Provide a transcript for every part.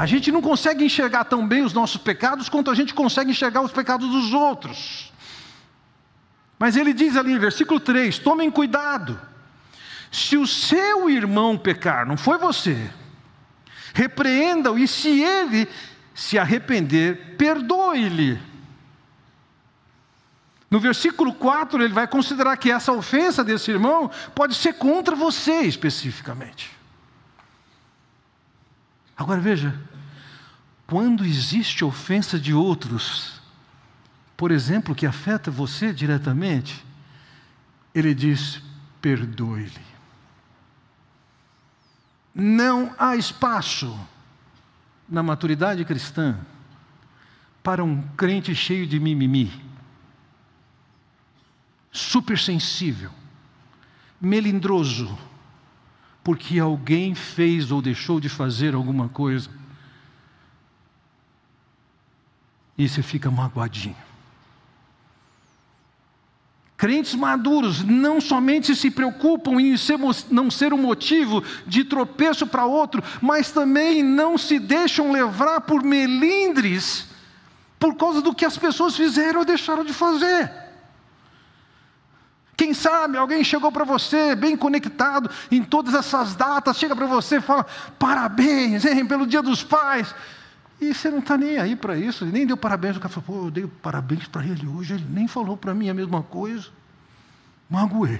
A gente não consegue enxergar tão bem os nossos pecados quanto a gente consegue enxergar os pecados dos outros. Mas ele diz ali, versículo 3, tomem cuidado. Se o seu irmão pecar, não foi você, repreenda-o, e se ele se arrepender, perdoe-lhe. No versículo 4, ele vai considerar que essa ofensa desse irmão pode ser contra você especificamente. Agora veja, quando existe ofensa de outros, por exemplo, que afeta você diretamente, ele diz, perdoe-lhe. Não há espaço na maturidade cristã para um crente cheio de mimimi, supersensível, melindroso, porque alguém fez ou deixou de fazer alguma coisa, e você fica magoadinho. Crentes maduros não somente se preocupam em não ser um motivo de tropeço para outro, mas também não se deixam levar por melindres, por causa do que as pessoas fizeram ou deixaram de fazer. Quem sabe alguém chegou para você, bem conectado em todas essas datas, chega para você e fala, parabéns, hein, pelo Dia dos Pais. E você não está nem aí para isso, ele nem deu parabéns. O cara falou, pô, eu dei parabéns para ele hoje, ele nem falou para mim a mesma coisa. Magoei.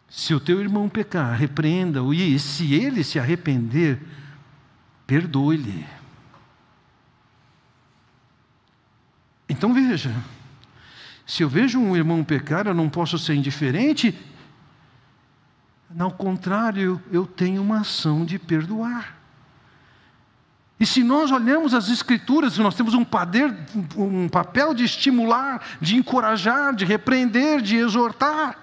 Se o teu irmão pecar, repreenda-o, e se ele se arrepender, perdoe-lhe. Então veja, se eu vejo um irmão pecar, eu não posso ser indiferente. Ao contrário, eu tenho uma ação de perdoar. E se nós olhamos as Escrituras, nós temos um papel de estimular, de encorajar, de repreender, de exortar.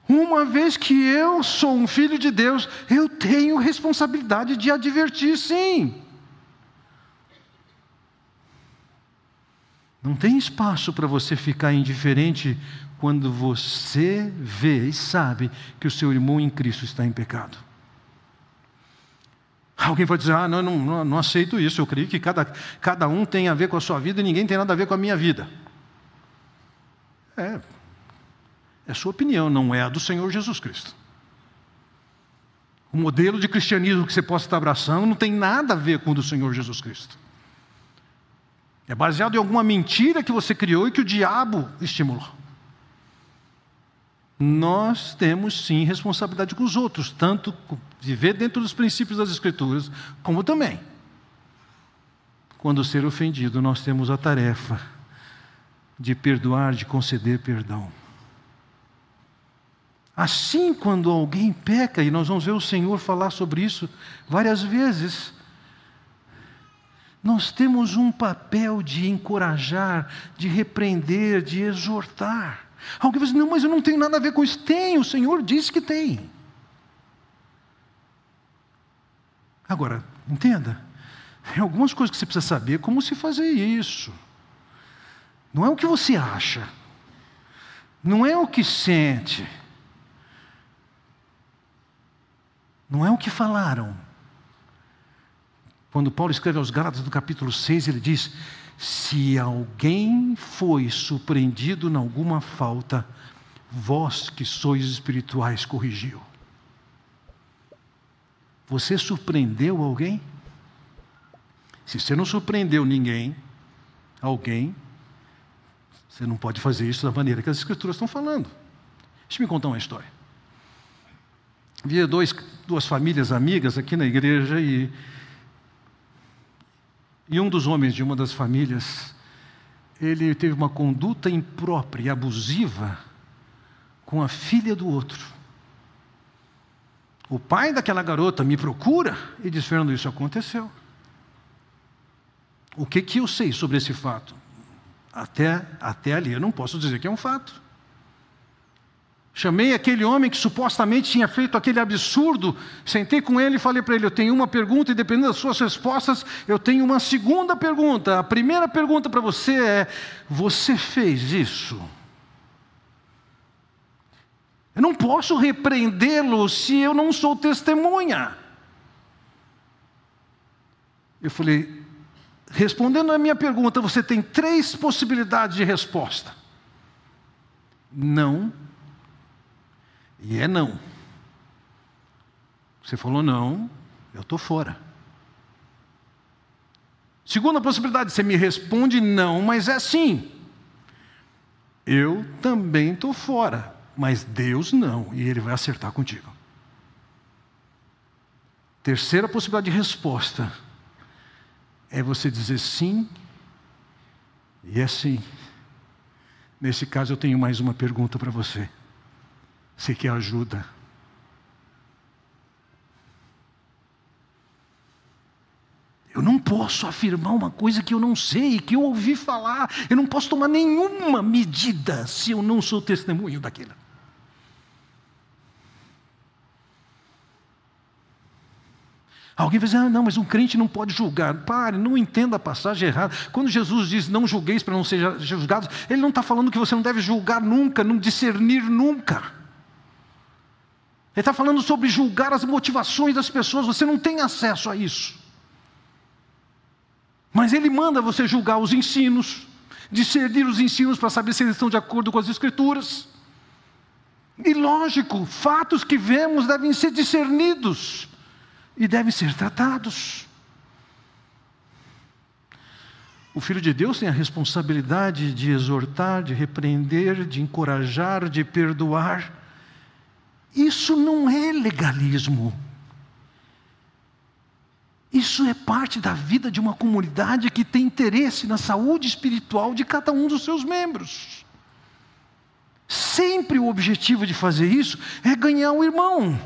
Uma vez que eu sou um filho de Deus, eu tenho responsabilidade de advertir, sim. Não tem espaço para você ficar indiferente quando você vê e sabe que o seu irmão em Cristo está em pecado. Alguém pode dizer, não aceito isso, eu creio que cada um tem a ver com a sua vida e ninguém tem nada a ver com a minha vida. É sua opinião, não é a do Senhor Jesus Cristo. O modelo de cristianismo que você possa estar abraçando não tem nada a ver com o do Senhor Jesus Cristo. É baseado em alguma mentira que você criou e que o diabo estimulou. Nós temos sim responsabilidade com os outros, tanto viver dentro dos princípios das Escrituras, como também, quando ser ofendido, nós temos a tarefa de perdoar, de conceder perdão. Assim, quando alguém peca, e nós vamos ver o Senhor falar sobre isso várias vezes, nós temos um papel de encorajar, de repreender, de exortar. Alguém vai dizer, não, mas eu não tenho nada a ver com isso. Tem, o Senhor disse que tem. Agora, entenda, tem algumas coisas que você precisa saber como se fazer isso. Não é o que você acha, não é o que sente, não é o que falaram. Quando Paulo escreve aos Gálatas, no capítulo 6, ele diz, se alguém foi surpreendido em alguma falta, vós que sois espirituais, corrigiu. Você surpreendeu alguém? Se você não surpreendeu alguém, você não pode fazer isso da maneira que as Escrituras estão falando. Deixa eu me contar uma história. Havia duas famílias amigas aqui na igreja e um dos homens de uma das famílias, ele teve uma conduta imprópria e abusiva com a filha do outro. O pai daquela garota me procura e diz, Fernando, isso aconteceu. O que eu sei sobre esse fato? Até ali eu não posso dizer que é um fato. Chamei aquele homem que supostamente tinha feito aquele absurdo, sentei com ele e falei para ele, eu tenho uma pergunta e dependendo das suas respostas, eu tenho uma segunda pergunta. A primeira pergunta para você é, você fez isso? Eu não posso repreendê-lo se eu não sou testemunha. Eu falei, respondendo a minha pergunta, você tem 3 possibilidades de resposta. Não. E é não. Você falou não, eu estou fora. Segunda possibilidade, você me responde não, mas é sim. Eu também estou fora, mas Deus não, e Ele vai acertar contigo. Terceira possibilidade de resposta é você dizer sim, e é sim. Nesse caso eu tenho mais uma pergunta para você. Você quer ajuda? Eu não posso afirmar uma coisa que eu não sei, que eu ouvi falar. Eu não posso tomar nenhuma medida se eu não sou testemunho daquilo. Alguém vai dizer, não, mas um crente não pode julgar. Pare, não entenda a passagem errada. Quando Jesus diz, não julgueis para não ser julgados, Ele não está falando que você não deve julgar nunca, não discernir nunca. Ele está falando sobre julgar as motivações das pessoas, você não tem acesso a isso. Mas Ele manda você julgar os ensinos, discernir os ensinos para saber se eles estão de acordo com as Escrituras. E lógico, fatos que vemos devem ser discernidos e devem ser tratados. O Filho de Deus tem a responsabilidade de exortar, de repreender, de encorajar, de perdoar. Isso não é legalismo. Isso é parte da vida de uma comunidade que tem interesse na saúde espiritual de cada um dos seus membros. Sempre o objetivo de fazer isso é ganhar um irmão.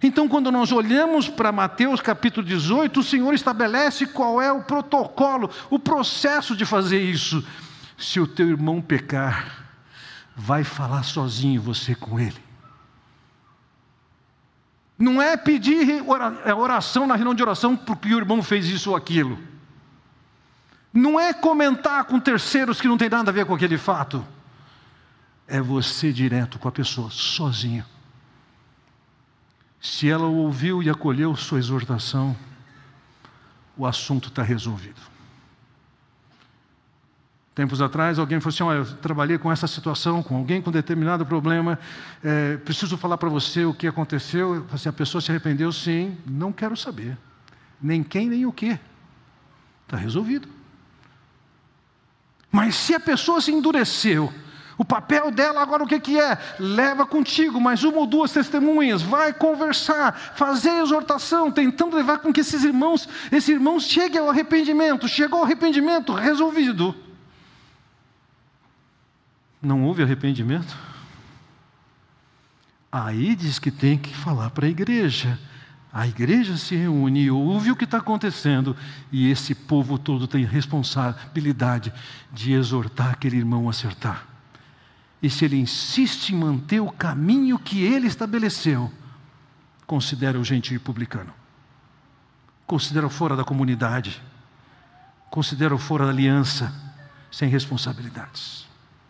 Então, quando nós olhamos para Mateus capítulo 18, o Senhor estabelece qual é o protocolo, o processo de fazer isso. Se o teu irmão pecar, vai falar sozinho você com ele. Não é pedir oração na reunião de oração porque o irmão fez isso ou aquilo. Não é comentar com terceiros que não tem nada a ver com aquele fato. É você direto com a pessoa, sozinho. Se ela ouviu e acolheu sua exortação, o assunto está resolvido. Tempos atrás, alguém falou assim, olha, eu trabalhei com essa situação, com alguém com determinado problema, preciso falar para você o que aconteceu. Eu falei assim, a pessoa se arrependeu, sim, não quero saber. Nem quem, nem o que. Está resolvido. Mas se a pessoa se endureceu, o papel dela agora o que é? Leva contigo mais 1 ou 2 testemunhas, vai conversar, fazer exortação, tentando levar com que esses irmãos cheguem ao arrependimento. Chegou ao arrependimento, resolvido. Não houve arrependimento? Aí diz que tem que falar para a igreja. A igreja se reúne, ouve o que está acontecendo, e esse povo todo tem responsabilidade de exortar aquele irmão a acertar. E se ele insiste em manter o caminho que ele estabeleceu, considera o gentio publicano. Considera-o fora da comunidade. Considera-o fora da aliança, sem responsabilidades.